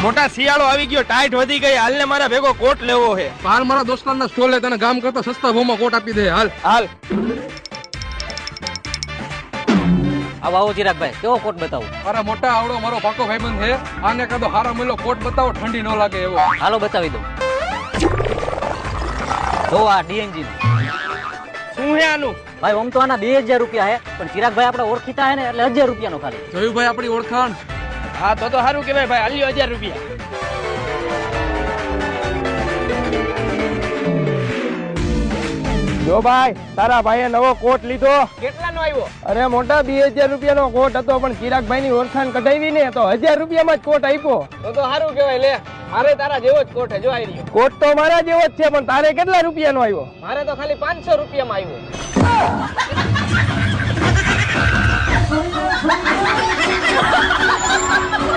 મોટા શિયાળો આવી ગયો, ટાઈટ વધી ગઈ, હાલ ને મારા ભેગો કોટ લેવો છે. હાલ મારા દોસ્તારના સ્ટોલે તને ગામ કરતા સસ્તા ભાવમાં કોટ આપી દે. હાલ હાલ. આવો ચિરાગભાઈ, કેવો કોટ બતાવું? અરે મોટા આવડો મારો પાકો ભાઈબંધ છે, આને કાદો હારા મેલો કોટ બતાવો, ઠંડી ન લાગે એવો. હાલો બતાવી દઉં. જો આ ડીએનજી નો. શું હે આનું? ભાઈ આમ તો આના 2000 રૂપિયા હે, પણ ચિરાગભાઈ આપણે ઓળખીતા હે ને એટલે 1000 રૂપિયાનો ખાલી. જોયું ભાઈ આપણી ઓળખાણ? હા તો સારું કેવાય ભાઈ, હાલ્યો 1000 રૂપિયા. જો ભાઈ, તારા ભાઈએ નવો કોટ લીધો. કેટલાનો આવ્યો? અરે મોટા 2000 રૂપિયાનો કોટ હતો, પણ ચિરાગભાઈ ની ઓળખાણ કઢાવી ને તો 1000 રૂપિયામાં જ કોટ આપ્યો. તો સારું કેવાય. લે, મારે તારા જેવો જ કોટ જો આવી રહ્યો. કોટ તો મારા જેવો જ છે, પણ તારે કેટલા રૂપિયાનો આવ્યો? મારે તો ખાલી 500 રૂપિયામાં આવ્યો.